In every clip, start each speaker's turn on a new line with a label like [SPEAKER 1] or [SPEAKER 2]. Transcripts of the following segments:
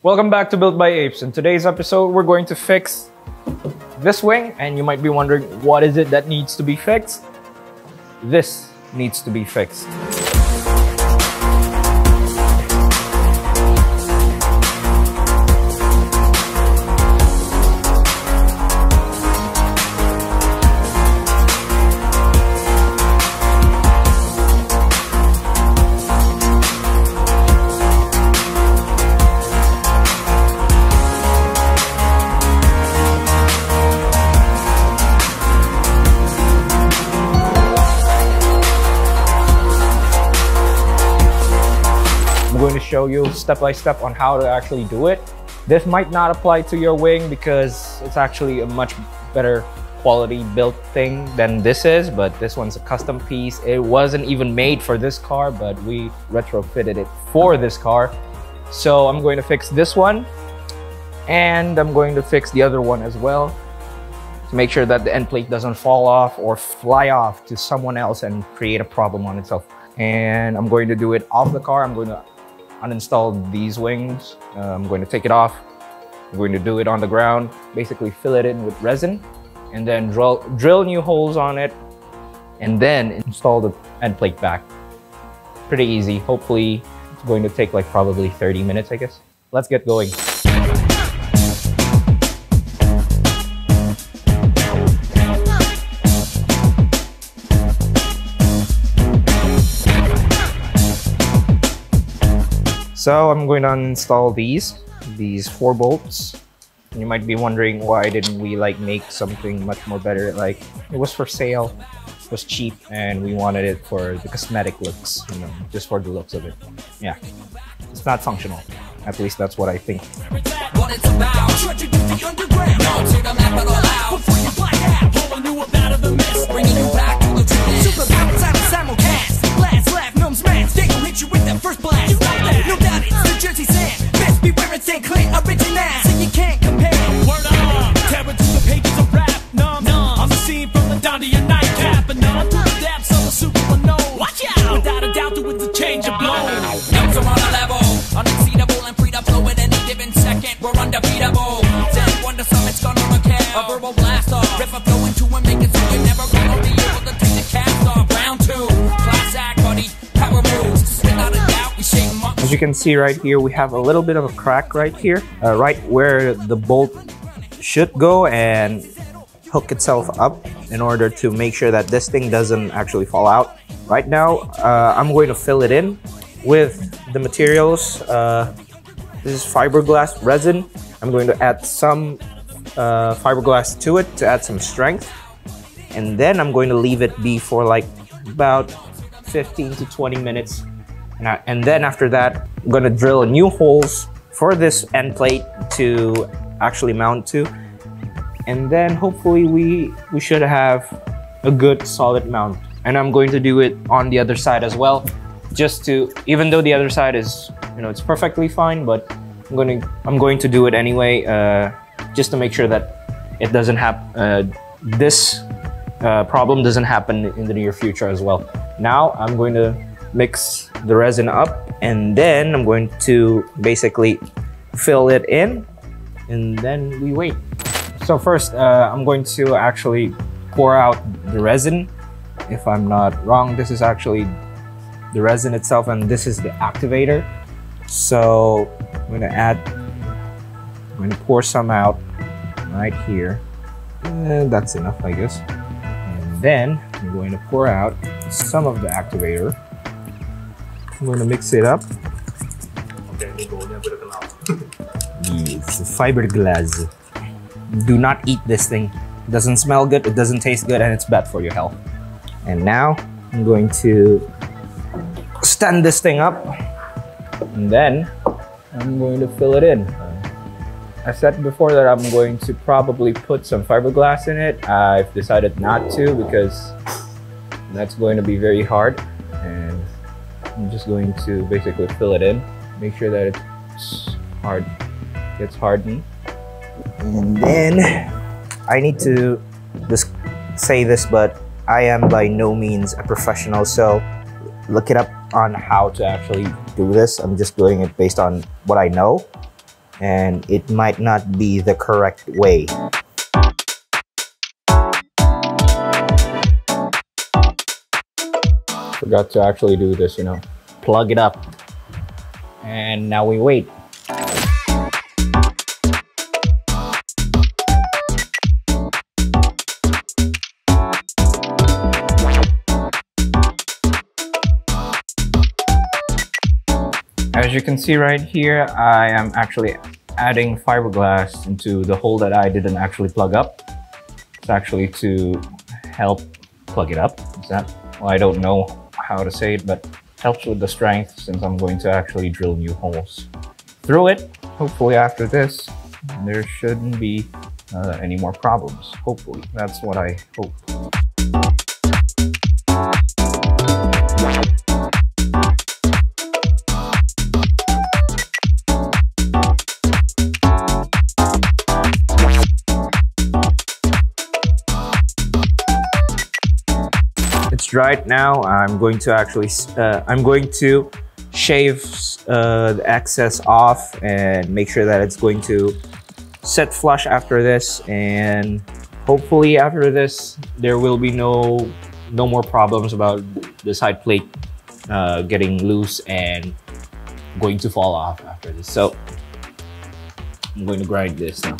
[SPEAKER 1] Welcome back to Built by Apes. In today's episode, we're going to fix this wing, and you might be wondering, what is it that needs to be fixed? This needs to be fixed. I'm going to show you step by step on how to actually do it. This might not apply to your wing because it's actually a much better quality built thing than this is, but this one's a custom piece. It wasn't even made for this car, but we retrofitted it for this car. So I'm going to fix this one, and I'm going to fix the other one as well to make sure that the end plate doesn't fall off or fly off to someone else and create a problem on itself. And I'm going to do it off the car. I'm going to uninstall these wings. I'm going to take it off. I'm going to do it on the ground, basically fill it in with resin, and then drill new holes on it, and then install the end plate back. Pretty easy. Hopefully it's going to take like probably 30 minutes, I guess. Let's get going. So I'm going to uninstall these 4 bolts. And you might be wondering, why didn't we like make something much more better? Like, it was for sale, it was cheap, and we wanted it for the cosmetic looks, you know, just for the looks of it. Yeah, it's not functional. At least that's what I think. As you can see right here, we have a little bit of a crack right here, right where the bolt should go and hook itself up in order to make sure that this thing doesn't actually fall out. Right now, I'm going to fill it in with the materials. This is fiberglass resin. I'm going to add some fiberglass to it to add some strength. And then I'm going to leave it be for like about 15 to 20 minutes. And then after that, I'm going to drill new holes for this end plate to actually mount to. And then hopefully we should have a good solid mount. And I'm going to do it on the other side as well, just to, even though the other side is, you know, it's perfectly fine, but I'm going to do it anyway, just to make sure that it doesn't happen, this problem doesn't happen in the near future as well. Now I'm going to mix the resin up, and then I'm going to basically fill it in, and then we wait. So first, I'm going to actually pour out the resin. If I'm not wrong, this is actually the resin itself, and this is the activator. So I'm going to pour some out right here. And that's enough, I guess. And then I'm going to pour out some of the activator. I'm going to mix it up. Yes, fiberglass. Do not eat this thing. It doesn't smell good, it doesn't taste good, and it's bad for your health. And now I'm going to stand this thing up, and then I'm going to fill it in. I said before that I'm going to probably put some fiberglass in it. I've decided not to because that's going to be very hard, and I'm just going to basically fill it in, make sure that it's hard, gets hardened. And then I need to just say this, but I am by no means a professional, so look it up on how to actually do this. I'm just doing it based on what I know. and it might not be the correct way. Forgot to actually do this, you know, plug it up. And now we wait. As you can see right here, I am actually adding fiberglass into the hole that I didn't actually plug up. It's actually to help plug it up. Is that? Well, I don't know how to say it, but helps with the strength since I'm going to actually drill new holes through it. Hopefully after this, there shouldn't be any more problems. Hopefully, that's what I hope. It's dried now. I'm going to actually shave the excess off and make sure that it's going to set flush after this, and hopefully after this there will be no more problems about the side plate getting loose and going to fall off after this. So I'm going to grind this now.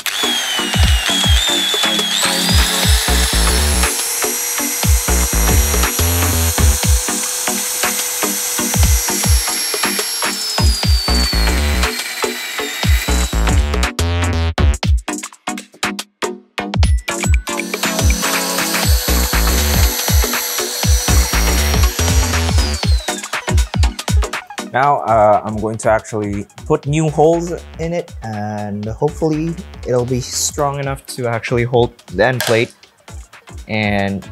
[SPEAKER 1] Now I'm going to actually put new holes in it, and hopefully it'll be strong enough to actually hold the end plate, and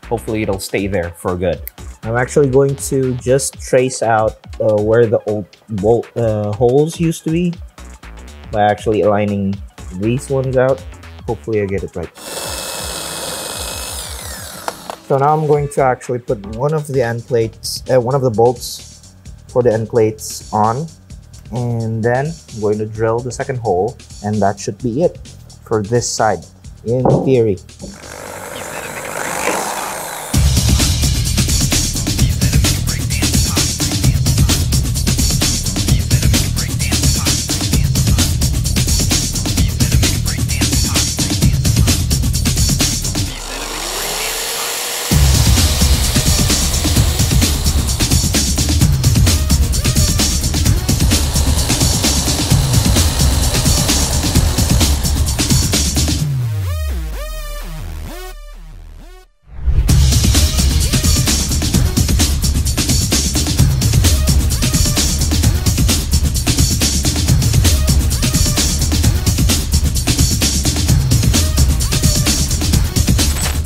[SPEAKER 1] hopefully it'll stay there for good. I'm actually going to just trace out where the old bolt holes used to be by actually aligning these ones out. Hopefully I get it right. So now I'm going to actually put one of the end plates, one of the bolts for the end plates on, and then I'm going to drill the second hole, and that should be it for this side in theory.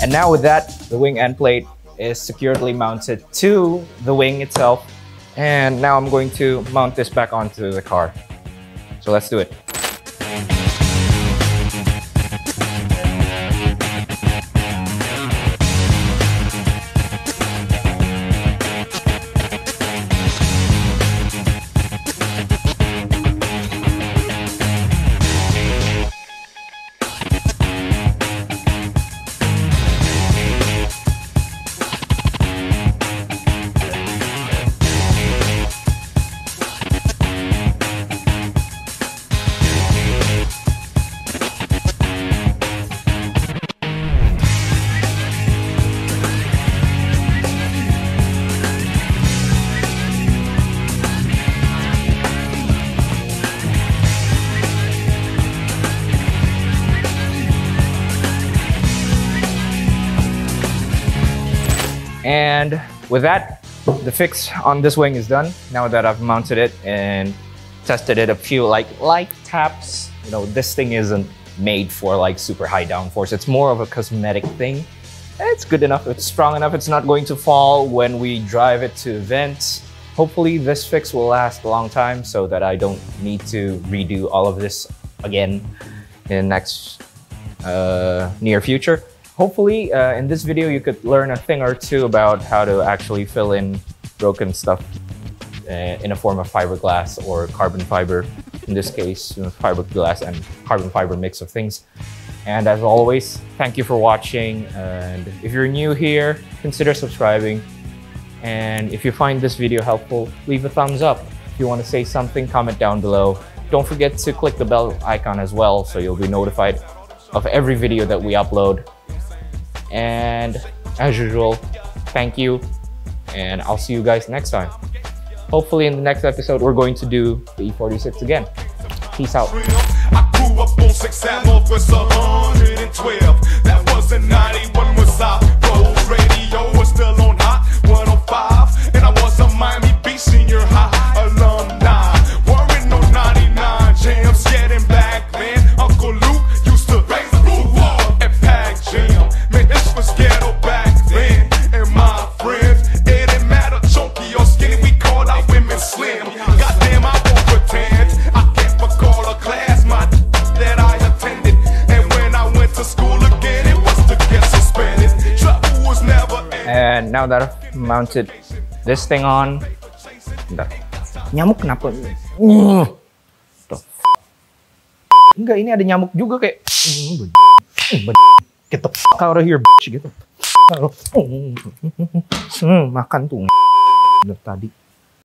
[SPEAKER 1] And now with that, the wing end plate is securely mounted to the wing itself. And now I'm going to mount this back onto the car. So let's do it. And with that, the fix on this wing is done. Now that I've mounted it and tested it a few light taps, you know, this thing isn't made for like super high downforce. It's more of a cosmetic thing. It's good enough, it's strong enough, it's not going to fall when we drive it to events. Hopefully this fix will last a long time so that I don't need to redo all of this again in the next near future. Hopefully, in this video, you could learn a thing or two about how to actually fill in broken stuff in a form of fiberglass or carbon fiber. In this case, fiberglass and carbon fiber mix of things. And as always, thank you for watching. And if you're new here, consider subscribing. And if you find this video helpful, leave a thumbs up. If you want to say something, comment down below. Don't forget to click the bell icon as well, so you'll be notified of every video that we upload. And as usual, thank you, and I'll see you guys next time. Hopefully in the next episode, we're going to do the E46 again. Peace out.
[SPEAKER 2] I grew up on 6 Avenue, 112. That was in 91 was our road radio was still on hot 105, and I was a Miami Beach senior high alumni. Worrying on 99 jams, getting back, man. Uncle Luke used to raise the roof and pack jam. Man, this was ghetto back then. And my friends, it didn't matter chunky or skinny, we called our women slim. Goddamn, I won't pretend I can't recall a class that I attended. And when I went to school again, it was to get suspended. Trouble was never ending.
[SPEAKER 1] And now that I've mounted this thing on, nyamuk kenapa? Enggak, ini ada nyamuk juga kayak get the fuck out of here bitch gitu. Makan tuh tadi.